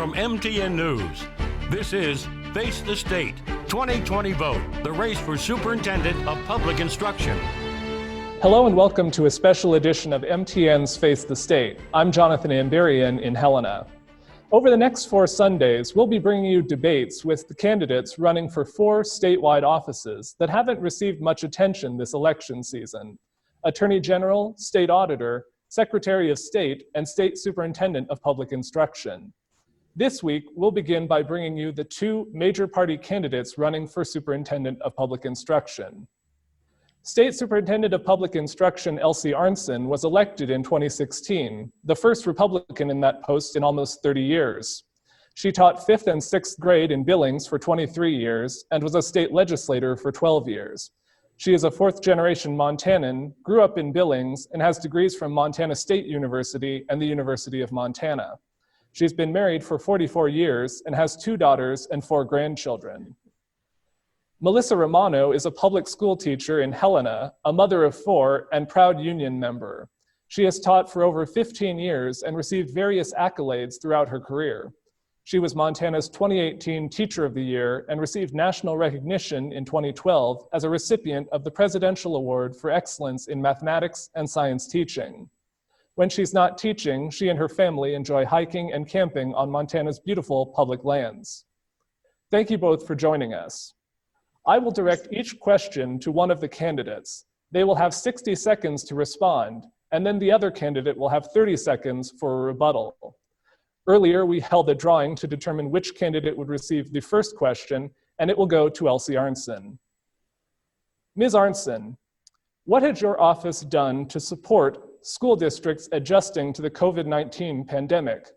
From MTN News, this is Face the State 2020 Vote, the race for Superintendent of Public Instruction. Hello and welcome to a special edition of MTN's Face the State. I'm Jonathan Amberian in Helena. Over the next 4 Sundays, we'll be bringing you debates with the candidates running for 4 statewide offices that haven't received much attention this election season: Attorney General, State Auditor, Secretary of State, and State Superintendent of Public Instruction. This week, we'll begin by bringing you the 2 major party candidates running for Superintendent of Public Instruction. State Superintendent of Public Instruction Elsie Arnson was elected in 2016, the first Republican in that post in almost 30 years. She taught 5th and 6th grade in Billings for 23 years and was a state legislator for 12 years. She is a 4th-generation Montanan, grew up in Billings, and has degrees from Montana State University and the University of Montana. She's been married for 44 years and has 2 daughters and 4 grandchildren. Melissa Romano is a public school teacher in Helena, a mother of 4, and proud union member. She has taught for over 15 years and received various accolades throughout her career. She was Montana's 2018 Teacher of the Year and received national recognition in 2012 as a recipient of the Presidential Award for Excellence in Mathematics and Science Teaching. When she's not teaching, she and her family enjoy hiking and camping on Montana's beautiful public lands. Thank you both for joining us. I will direct each question to one of the candidates. They will have 60 seconds to respond, and then the other candidate will have 30 seconds for a rebuttal. Earlier, we held a drawing to determine which candidate would receive the first question, and it will go to Elsie Arnson. Ms. Arnson, what has your office done to support school districts adjusting to the COVID-19 pandemic?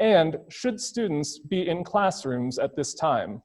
And should students be in classrooms at this time?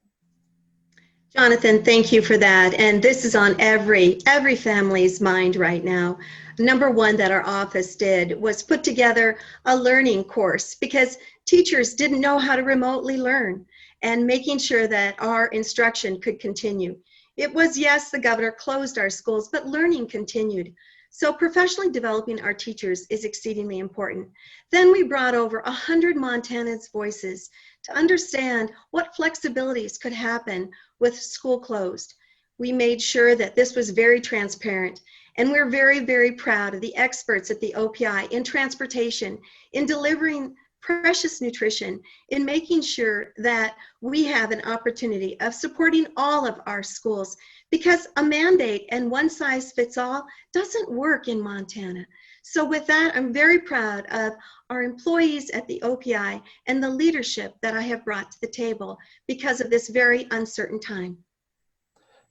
Jonathan, thank you for that. And this is on every family's mind right now. Number one that our office did was put together a learning course because teachers didn't know how to remotely learn, and making sure that our instruction could continue. It was, yes, the governor closed our schools, but learning continued. So professionally developing our teachers is exceedingly important. Then we brought over 100 Montanans' voices to understand what flexibilities could happen with school closed. We made sure that this was very transparent, and we're very, very proud of the experts at the OPI in transportation, in delivering precious nutrition, in making sure that we have an opportunity of supporting all of our schools, because a mandate and one size fits all doesn't work in Montana. So with that, I'm very proud of our employees at the OPI and the leadership that I have brought to the table because of this very uncertain time.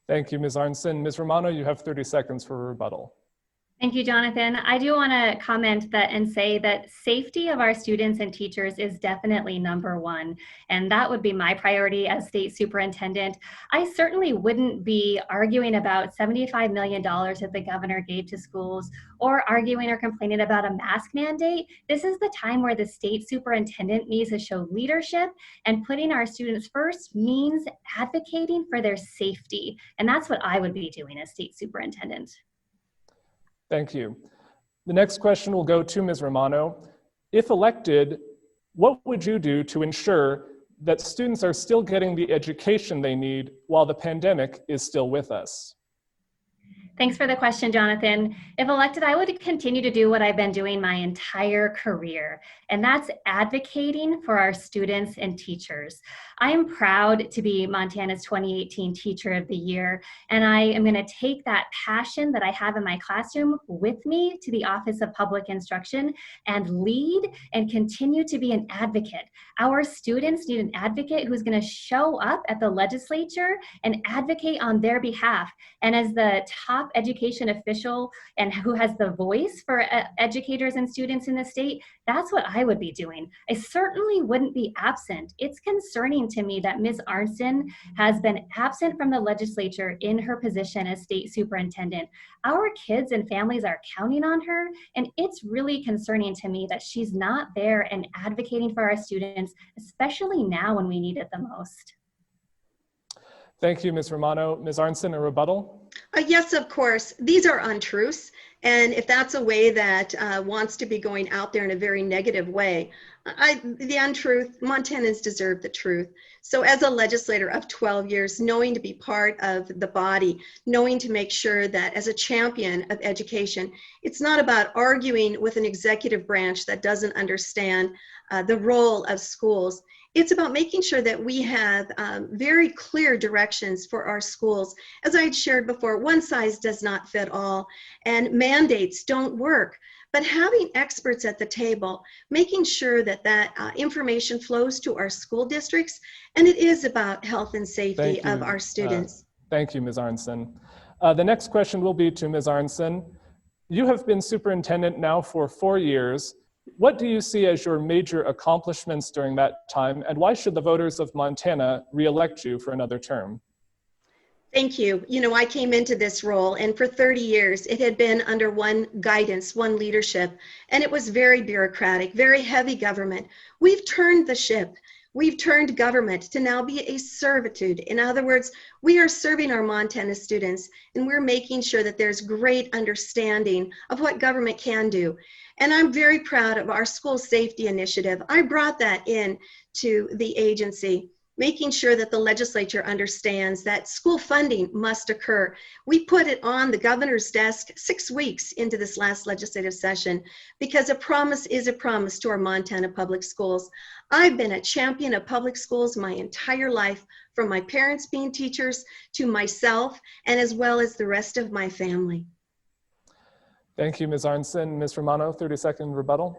Thank you, Ms. Arnson. Ms. Romano, you have 30 seconds for a rebuttal. Thank you, Jonathan. I do want to comment that and say that safety of our students and teachers is definitely number one, and that would be my priority as state superintendent. I certainly wouldn't be arguing about $75 million that the governor gave to schools or arguing or complaining about a mask mandate. This is the time where the state superintendent needs to show leadership, and putting our students first means advocating for their safety, and that's what I would be doing as state superintendent. Thank you. The next question will go to Ms. Romano. If elected, what would you do to ensure that students are still getting the education they need while the pandemic is still with us? Thanks for the question, Jonathan. If elected, I would continue to do what I've been doing my entire career, and that's advocating for our students and teachers. I am proud to be Montana's 2018 Teacher of the Year, and I am going to take that passion that I have in my classroom with me to the Office of Public Instruction and lead and continue to be an advocate. Our students need an advocate who's going to show up at the legislature and advocate on their behalf. And as the top education official and who has the voice for educators and students in the state, that's what I would be doing. I certainly wouldn't be absent. It's concerning to me that Ms. Arnson has been absent from the legislature in her position as state superintendent. Our kids and families are counting on her, and it's really concerning to me that she's not there and advocating for our students, especially now when we need it the most. Thank you, Ms. Romano. Ms. Arnson, a rebuttal? Yes, of course. These are untruths. And if that's a way that wants to be going out there in a very negative way, The untruth, Montana's deserve the truth. So as a legislator of 12 years, knowing to be part of the body, knowing to make sure that as a champion of education, it's not about arguing with an executive branch that doesn't understand the role of schools. It's about making sure that we have very clear directions for our schools. As I had shared before, one size does not fit all, and mandates don't work. But having experts at the table, making sure that information flows to our school districts, and it is about health and safety of our students. Thank you, Ms. Arnson. The next question will be to Ms. Arnson. You have been superintendent now for 4 years. What do you see as your major accomplishments during that time, and why should the voters of Montana re-elect you for another term? Thank you. You know, I came into this role, and for 30 years, it had been under one guidance, one leadership, and it was very bureaucratic, very heavy government. We've turned the ship. We've turned government to now be a servitude. In other words, we are serving our Montana students, and we're making sure that there's great understanding of what government can do. And I'm very proud of our school safety initiative. I brought that in to the agency, making sure that the legislature understands that school funding must occur. We put it on the governor's desk 6 weeks into this last legislative session because a promise is a promise to our Montana public schools. I've been a champion of public schools my entire life, from my parents being teachers to myself, and as well as the rest of my family. Thank you, Ms. Arnson. Ms. Romano, 30-second rebuttal.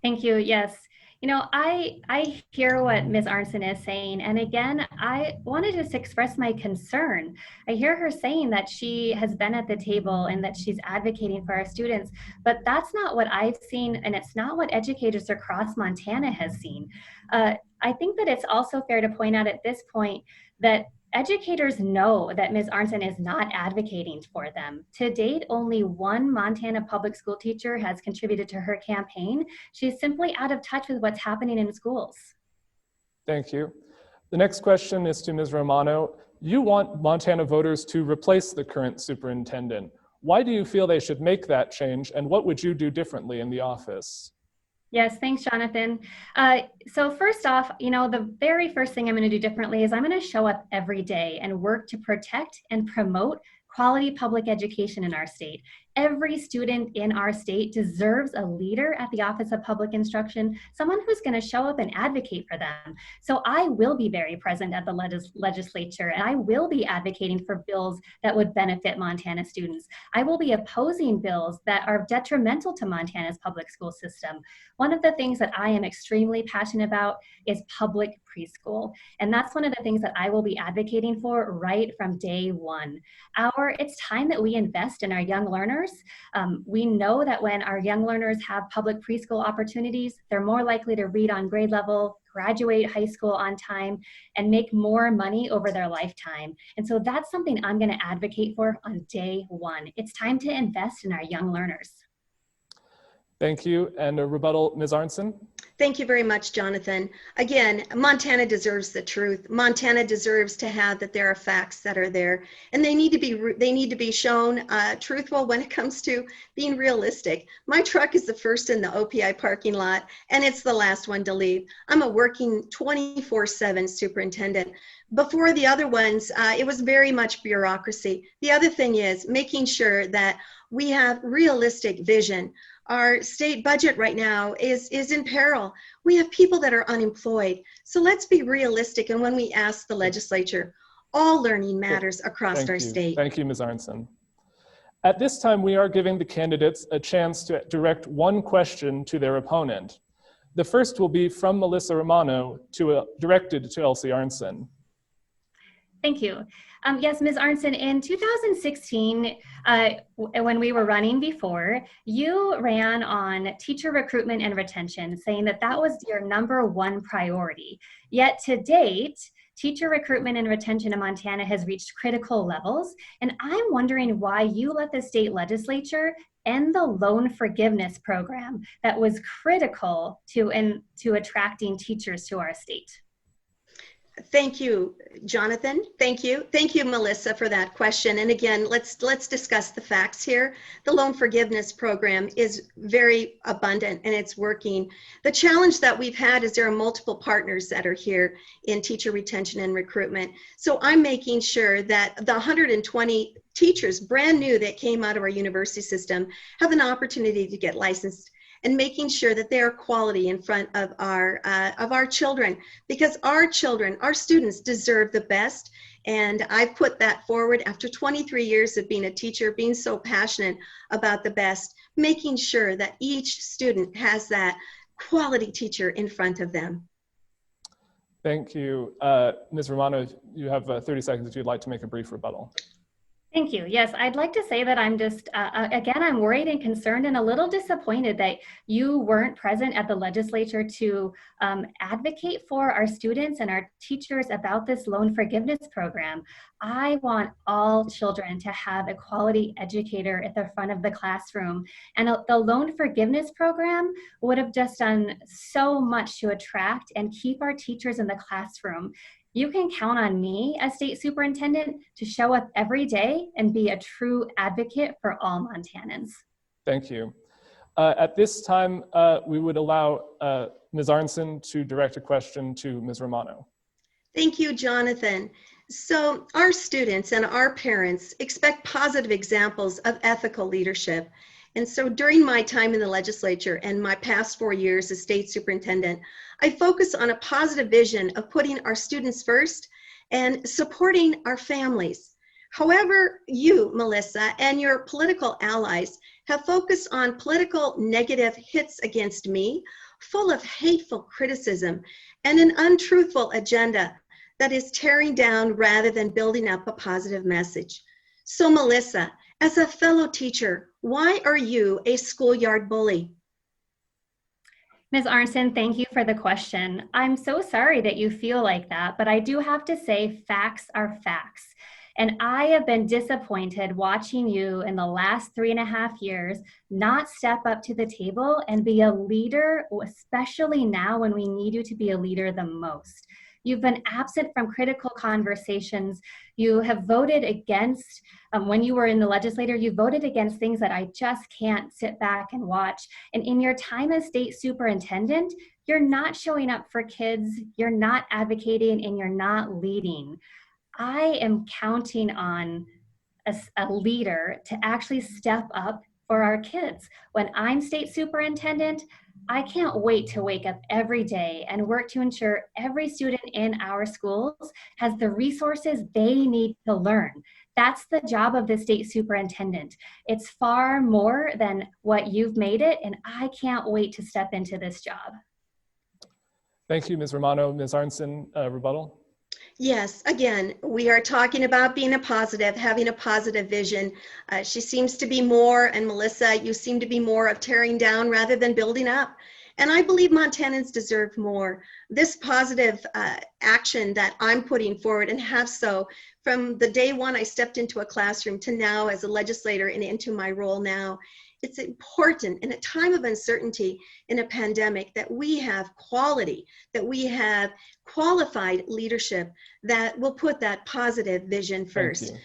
Thank you. Yes. You know, I hear what Ms. Arnson is saying, and again, I want to just express my concern. I hear her saying that she has been at the table and that she's advocating for our students, but that's not what I've seen, and it's not what educators across Montana has seen. I think that it's also fair to point out at this point that educators know that Ms. Arnson is not advocating for them. To date, only one Montana public school teacher has contributed to her campaign. She's simply out of touch with what's happening in schools. Thank you. The next question is to Ms. Romano. You want Montana voters to replace the current superintendent. Why do you feel they should make that change, and what would you do differently in the office? Yes, thanks, Jonathan. So first off, you know, the very first thing I'm going to do differently is I'm going to show up every day and work to protect and promote quality public education in our state. Every student in our state deserves a leader at the Office of Public Instruction, someone who's going to show up and advocate for them. So I will be very present at the legislature, and I will be advocating for bills that would benefit Montana students. I will be opposing bills that are detrimental to Montana's public school system. One of the things that I am extremely passionate about is public preschool, and that's one of the things that I will be advocating for right from day one. It's time that we invest in our young learners. We know that when our young learners have public preschool opportunities, they're more likely to read on grade level, graduate high school on time, and make more money over their lifetime. And so that's something I'm going to advocate for on day one. It's time to invest in our young learners. Thank you. And a rebuttal, Ms. Arnson. Thank you very much, Jonathan. Again, Montana deserves the truth. Montana deserves to have that there are facts that are there, and they need to be shown truthful when it comes to being realistic. My truck is the first in the OPI parking lot, and it's the last one to leave. I'm a working 24/7 superintendent. Before the other ones, it was very much bureaucracy. The other thing is making sure that we have realistic vision. Our state budget right now is in peril. We have people that are unemployed. So let's be realistic. And when we ask the legislature, all learning matters across our state. Thank you, Ms. Arnson. At this time, we are giving the candidates a chance to direct one question to their opponent. The first will be from Melissa Romano, directed to Elsie Arnson. Thank you. Yes, Ms. Arnson, in 2016, when we were running before, you ran on teacher recruitment and retention, saying that that was your #1 priority. Yet to date, teacher recruitment and retention in Montana has reached critical levels, and I'm wondering why you let the state legislature end the loan forgiveness program that was critical to attracting teachers to our state. Thank you, Jonathan. Thank you. Thank you, Melissa, for that question. And again, let's discuss the facts here. The loan forgiveness program is very abundant and it's working. The challenge that we've had is there are multiple partners that are here in teacher retention and recruitment. So I'm making sure that the 120 teachers brand new that came out of our university system have an opportunity to get licensed, and making sure that they are quality in front of our children, because our children, our students deserve the best. And I've put that forward after 23 years of being a teacher, being so passionate about the best, making sure that each student has that quality teacher in front of them. Thank you. Ms. Romano, you have 30 seconds if you'd like to make a brief rebuttal. Thank you. Yes, I'd like to say that I'm just, again, I'm worried and concerned and a little disappointed that you weren't present at the legislature to advocate for our students and our teachers about this loan forgiveness program. I want all children to have a quality educator at the front of the classroom. And the loan forgiveness program would have just done so much to attract and keep our teachers in the classroom. You can count on me as state superintendent to show up every day and be a true advocate for all Montanans. Thank you. At this time, we would allow Ms. Arnson to direct a question to Ms. Romano. Thank you, Jonathan. So our students and our parents expect positive examples of ethical leadership. And so during my time in the legislature and my past 4 years as state superintendent, I focus on a positive vision of putting our students first and supporting our families. However, you, Melissa, and your political allies have focused on political negative hits against me, full of hateful criticism and an untruthful agenda that is tearing down rather than building up a positive message. So Melissa, as a fellow teacher, why are you a schoolyard bully? Ms. Arnson, thank you for the question. I'm so sorry that you feel like that, but I do have to say facts are facts. And I have been disappointed watching you in the last 3.5 years not step up to the table and be a leader, especially now when we need you to be a leader the most. You've been absent from critical conversations. You have voted against, when you were in the legislature, you voted against things that I just can't sit back and watch. And in your time as state superintendent, you're not showing up for kids, you're not advocating, and you're not leading. I am counting on a leader to actually step up for our kids. When I'm state superintendent, I can't wait to wake up every day and work to ensure every student in our schools has the resources they need to learn. That's the job of the state superintendent. It's far more than what you've made it, and I can't wait to step into this job. Thank you, Ms. Romano. Ms. Arnson, rebuttal? Yes, again, we are talking about being a positive, having a positive vision. She seems to be more, and Melissa, you seem to be more of tearing down rather than building up. And I believe Montanans deserve more. This positive action that I'm putting forward, and have so from the day one I stepped into a classroom to now as a legislator and into my role now, it's important in a time of uncertainty in a pandemic that we have quality, that we have qualified leadership that will put that positive vision first. Thank you.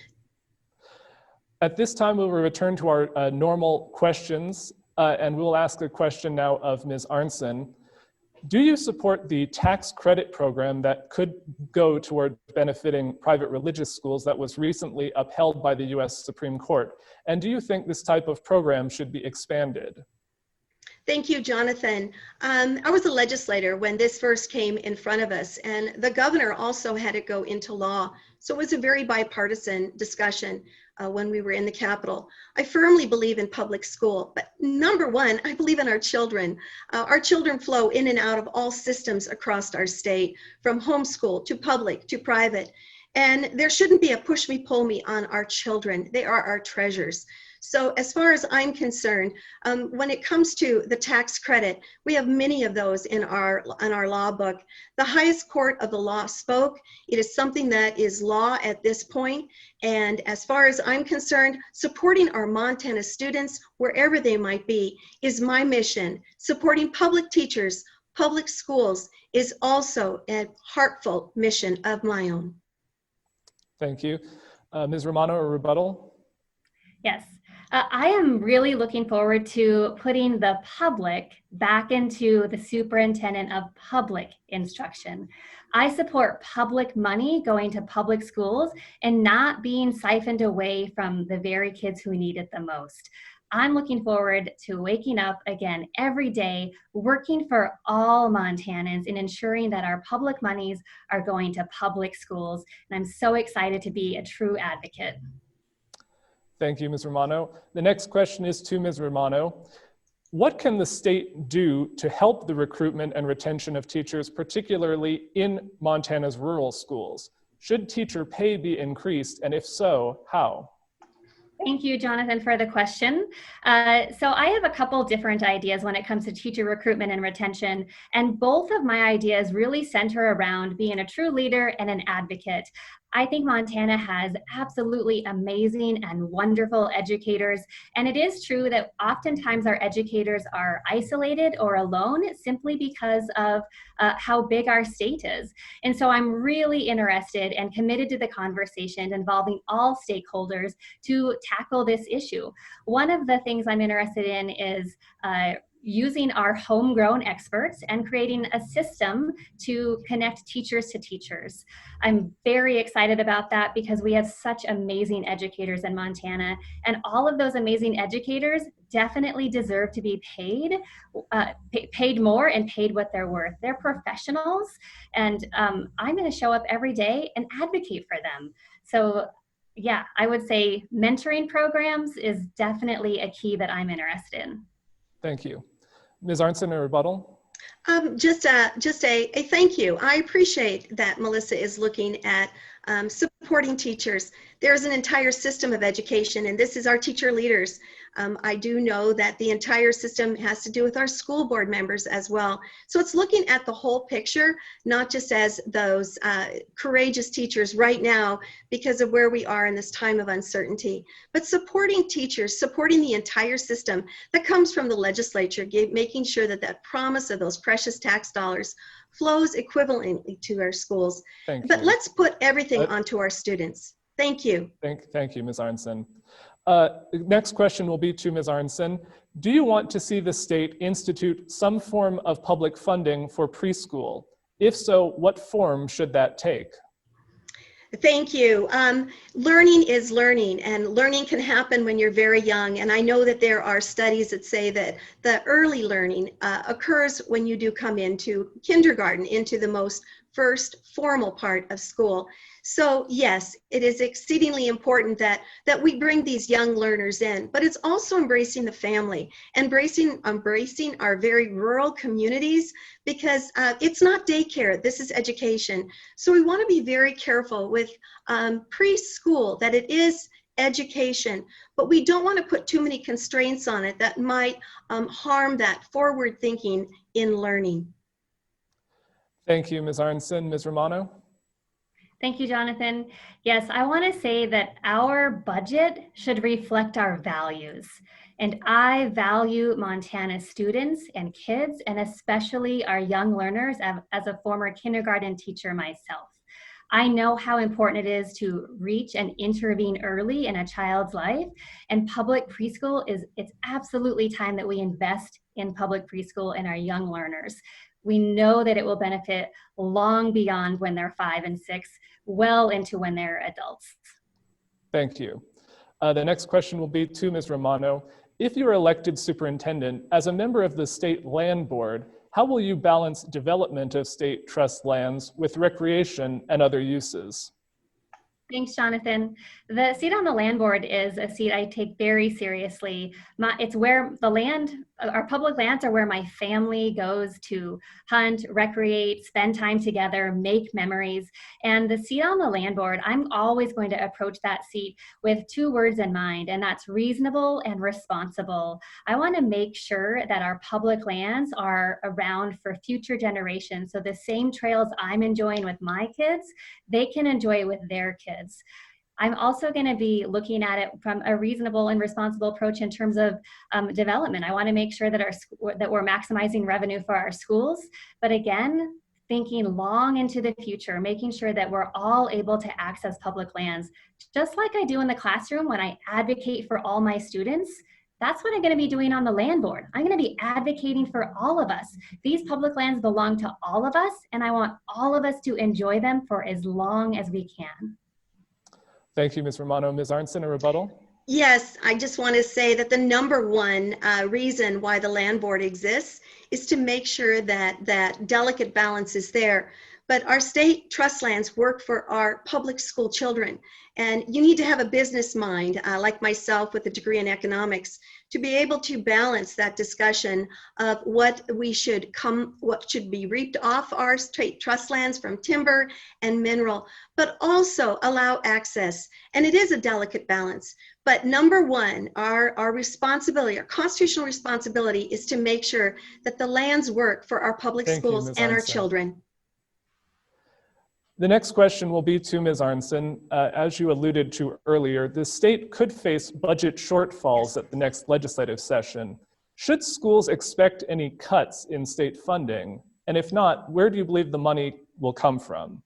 At this time, we will return to our normal questions, and we will ask a question now of Ms. Arnson. Do you support the tax credit program that could go toward benefiting private religious schools that was recently upheld by the US Supreme Court? And do you think this type of program should be expanded? Thank you, Jonathan. I was a legislator when this first came in front of us, and the governor also had it go into law. So it was a very bipartisan discussion when we were in the Capitol. I firmly believe in public school, but number one, I believe in our children. Our children flow in and out of all systems across our state, from homeschool to public to private. And there shouldn't be a push me, pull me on our children. They are our treasures. So as far as I'm concerned, when it comes to the tax credit, we have many of those in our law book. The highest court of the law spoke. It is something that is law at this point. And as far as I'm concerned, supporting our Montana students, wherever they might be, is my mission. Supporting public teachers, public schools is also a heartfelt mission of my own. Thank you. Ms. Romano, a rebuttal? Yes. I am really looking forward to putting the public back into the superintendent of public instruction. I support public money going to public schools and not being siphoned away from the very kids who need it the most. I'm looking forward to waking up again every day, working for all Montanans and ensuring that our public monies are going to public schools. And I'm so excited to be a true advocate. Thank you, Ms. Romano. The next question is to Ms. Romano. What can the state do to help the recruitment and retention of teachers, particularly in Montana's rural schools? Should teacher pay be increased, and if so, how? Thank you, Jonathan, for the question. So I have a couple different ideas when it comes to teacher recruitment and retention, and both of my ideas really center around being a true leader and an advocate. I think Montana has absolutely amazing and wonderful educators, and it is true that oftentimes our educators are isolated or alone simply because of how big our state is. And so I'm really interested and committed to the conversation involving all stakeholders to tackle this issue. One of the things I'm interested in is using our homegrown experts and creating a system to connect teachers to teachers. I'm very excited about that because we have such amazing educators in Montana, and all of those amazing educators definitely deserve to be paid more and paid what they're worth. They're professionals, and I'm going to show up every day and advocate for them. So yeah, I would say mentoring programs is definitely a key that I'm interested in. Thank you. Ms. Arnson, a rebuttal? Just a thank you. I appreciate that Melissa is looking at supporting teachers. There's an entire system of education, and this is our teacher leaders. I do know that the entire system has to do with our school board members as well. So it's looking at the whole picture, not just as those courageous teachers right now because of where we are in this time of uncertainty, but supporting teachers, supporting the entire system that comes from the legislature, making sure that that promise of those precious tax dollars flows equivalently to our schools. But let's put everything onto our students. Thank you. Thank you, Ms. Arnson. Next question will be to Ms. Arnson. Do you want to see the state institute some form of public funding for preschool? If so, what form should that take? Thank you. Learning is learning, and learning can happen when you're very young. And I know that there are studies that say that the early learning occurs when you do come into kindergarten, into the most first formal part of school. So yes, it is exceedingly important that we bring these young learners in, but it's also embracing the family, embracing our very rural communities, because it's not daycare, this is education. So we want to be very careful with preschool, that it is education, but we don't want to put too many constraints on it that might harm that forward thinking in learning. Thank you, Ms. Arnson. Ms. Romano? Thank you, Jonathan. Yes, I want to say that our budget should reflect our values. And I value Montana students and kids, and especially our young learners as a former kindergarten teacher myself. I know how important it is to reach and intervene early in a child's life, and public preschool it's absolutely time that we invest in public preschool and our young learners. We know that it will benefit long beyond when they're 5 and 6, well into when they're adults. Thank you. The next question will be to Ms. Romano. If you are elected superintendent, as a member of the state land board, how will you balance development of state trust lands with recreation and other uses? Thanks, Jonathan. The seat on the land board is a seat I take very seriously. It's where our public lands are where my family goes to hunt, recreate, spend time together, make memories. And the seat on the land board, I'm always going to approach that seat with 2 words in mind, and that's reasonable and responsible. I want to make sure that our public lands are around for future generations. So the same trails I'm enjoying with my kids, they can enjoy with their kids. I'm also going to be looking at it from a reasonable and responsible approach in terms of development. I want to make sure that that we're maximizing revenue for our schools, but again, thinking long into the future, making sure that we're all able to access public lands, just like I do in the classroom when I advocate for all my students. That's what I'm going to be doing on the land board. I'm going to be advocating for all of us. These public lands belong to all of us, and I want all of us to enjoy them for as long as we can. Thank you, Ms. Romano. Ms. Arnson, a rebuttal? Yes, I just want to say that the number one reason why the land board exists is to make sure that that delicate balance is there. But our state trust lands work for our public school children. And you need to have a business mind, like myself with a degree in economics, to be able to balance that discussion of what should be reaped off our state trust lands from timber and mineral, but also allow access. And it is a delicate balance. But number one, our responsibility, our constitutional responsibility, is to make sure that the lands work for our public schools and our children. The next question will be to Ms. Arnson. As you alluded to earlier, the state could face budget shortfalls at the next legislative session. Should schools expect any cuts in state funding? And if not, where do you believe the money will come from?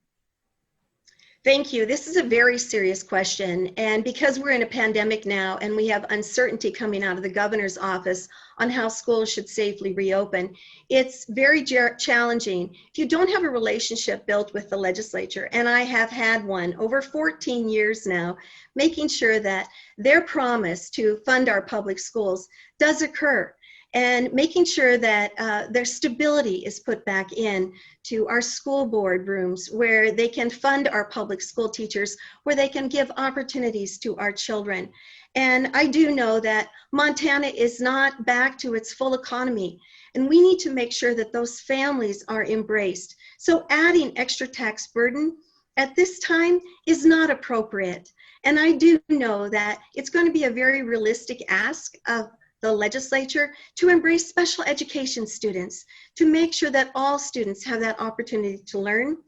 Thank you. This is a very serious question. And because we're in a pandemic now and we have uncertainty coming out of the governor's office on how schools should safely reopen, it's very challenging. If you don't have a relationship built with the legislature, and I have had one over 14 years now, making sure that their promise to fund our public schools does occur, and making sure that their stability is put back in to our school board rooms where they can fund our public school teachers, where they can give opportunities to our children. And I do know that Montana is not back to its full economy, and we need to make sure that those families are embraced. So adding extra tax burden at this time is not appropriate. And I do know that it's going to be a very realistic ask of the legislature to embrace special education students, to make sure that all students have that opportunity to learn,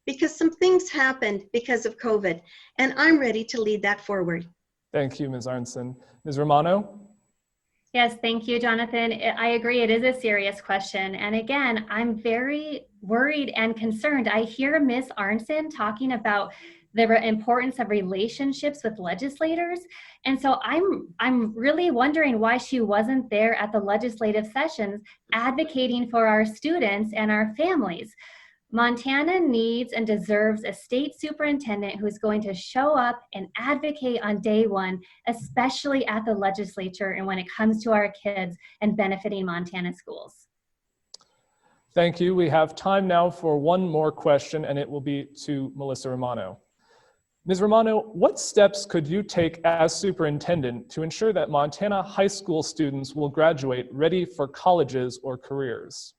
because some things happened because of COVID, and I'm ready to lead that forward. Thank you, Ms. Arnson. Ms. Romano? Yes, thank you, Jonathan. I agree, it is a serious question. And again, I'm very worried and concerned. I hear Ms. Arnson talking about the importance of relationships with legislators. And so I'm really wondering why she wasn't there at the legislative sessions advocating for our students and our families. Montana needs and deserves a state superintendent who's going to show up and advocate on day one, especially at the legislature and when it comes to our kids and benefiting Montana schools. Thank you. We have time now for one more question, and it will be to Melissa Romano. Ms. Romano, what steps could you take as superintendent to ensure that Montana high school students will graduate ready for colleges or careers?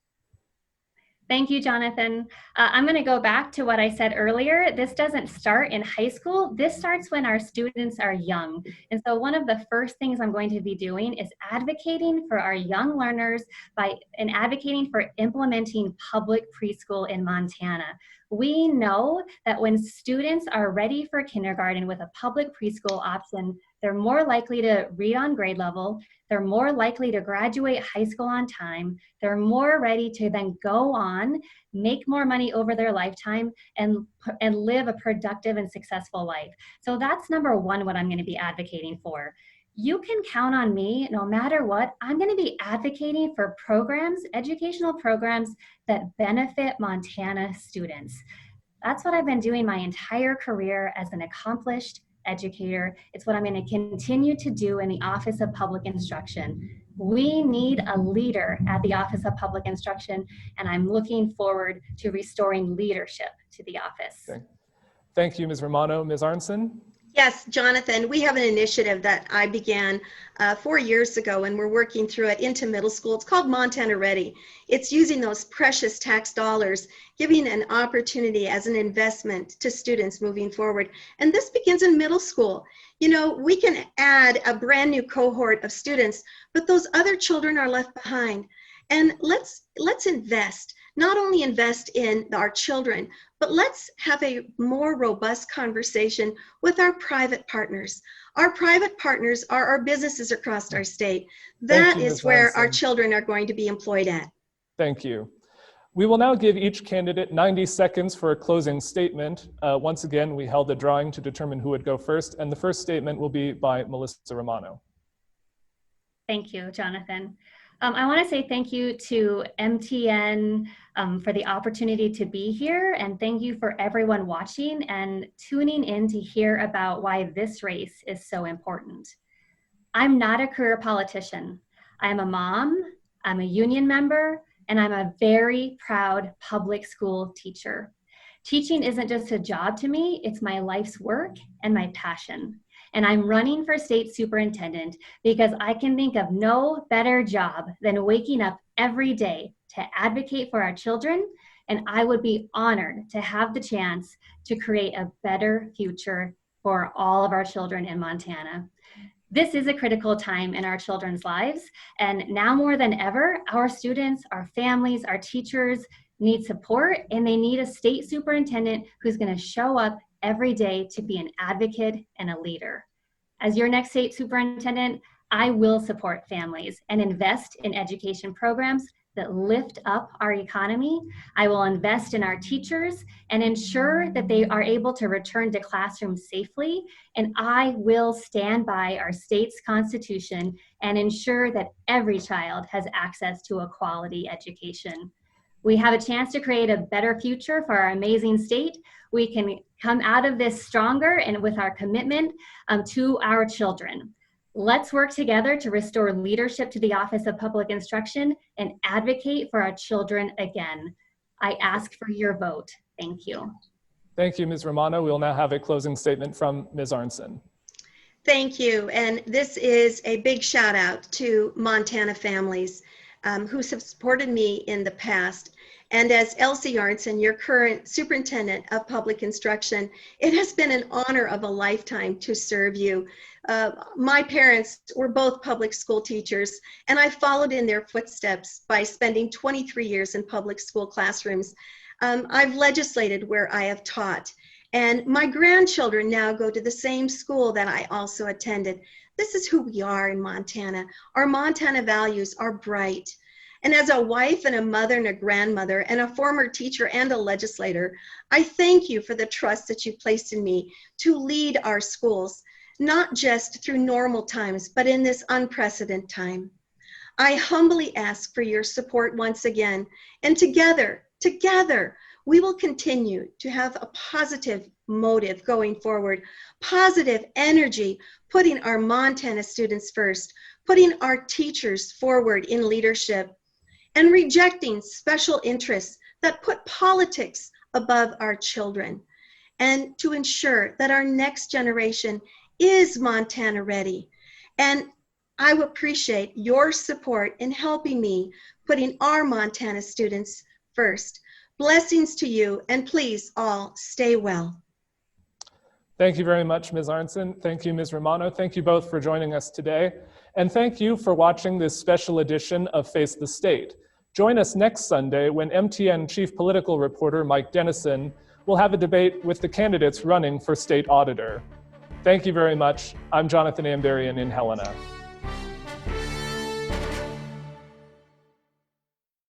Thank you, Jonathan. I'm going to go back to what I said earlier. This doesn't start in high school. This starts when our students are young. And so one of the first things I'm going to be doing is advocating for our young learners and advocating for implementing public preschool in Montana. We know that when students are ready for kindergarten with a public preschool option, they're more likely to read on grade level, they're more likely to graduate high school on time, they're more ready to then go on, make more money over their lifetime, and live a productive and successful life. So that's number one, what I'm going to be advocating for. You can count on me, no matter what. I'm going to be advocating for programs, educational programs that benefit Montana students. That's what I've been doing my entire career as an accomplished educator. It's what I'm going to continue to do in the Office of Public Instruction. We need a leader at the Office of Public Instruction, and I'm looking forward to restoring leadership to the office. Okay. Thank you, Ms. Romano. Ms. Arnson? Yes, Jonathan, we have an initiative that I began 4 years ago, and we're working through it into middle school. It's called Montana Ready. It's using those precious tax dollars, giving an opportunity as an investment to students moving forward. And this begins in middle school. You know, we can add a brand new cohort of students, but those other children are left behind. And let's invest not only invest in our children, but let's have a more robust conversation with our private partners. Our private partners are our businesses across our state. That is where our children are going to be employed at. Thank you. We will now give each candidate 90 seconds for a closing statement. Once again, we held a drawing to determine who would go first, and the first statement will be by Melissa Romano. Thank you, Jonathan. I want to say thank you to MTN for the opportunity to be here, and thank you for everyone watching and tuning in to hear about why this race is so important. I'm not a career politician. I'm a mom, I'm a union member, and I'm a very proud public school teacher. Teaching isn't just a job to me, it's my life's work and my passion. And I'm running for state superintendent because I can think of no better job than waking up every day to advocate for our children, and I would be honored to have the chance to create a better future for all of our children in Montana. This is a critical time in our children's lives, and now more than ever, our students, our families, our teachers need support, and they need a state superintendent who's going to show up every day to be an advocate and a leader. As your next state superintendent, I will support families and invest in education programs that lift up our economy. I will invest in our teachers and ensure that they are able to return to classrooms safely. And I will stand by our state's constitution and ensure that every child has access to a quality education. We have a chance to create a better future for our amazing state. We can come out of this stronger and with our commitment to our children. Let's work together to restore leadership to the Office of Public Instruction and advocate for our children again. I ask for your vote. Thank you. Thank you, Ms. Romano. We'll now have a closing statement from Ms. Arnson. Thank you. And this is a big shout out to Montana families who have supported me in the past. And as Elsie Arnson, your current superintendent of public instruction, it has been an honor of a lifetime to serve you. My parents were both public school teachers, and I followed in their footsteps by spending 23 years in public school classrooms. I've legislated where I have taught, and my grandchildren now go to the same school that I also attended. This is who we are in Montana. Our Montana values are bright. And as a wife and a mother and a grandmother and a former teacher and a legislator, I thank you for the trust that you placed in me to lead our schools, not just through normal times, but in this unprecedented time. I humbly ask for your support once again, and together, we will continue to have a positive motive going forward, positive energy, putting our Montana students first, putting our teachers forward in leadership, and rejecting special interests that put politics above our children, and to ensure that our next generation is Montana ready. And I appreciate your support in helping me putting our Montana students first. Blessings to you, and please all stay well. Thank you very much, Ms. Arnson. Thank you, Ms. Romano. Thank you both for joining us today. And thank you for watching this special edition of Face the State. Join us next Sunday when MTN Chief Political Reporter Mike Dennison will have a debate with the candidates running for state auditor. Thank you very much. I'm Jonathan Amberian in Helena.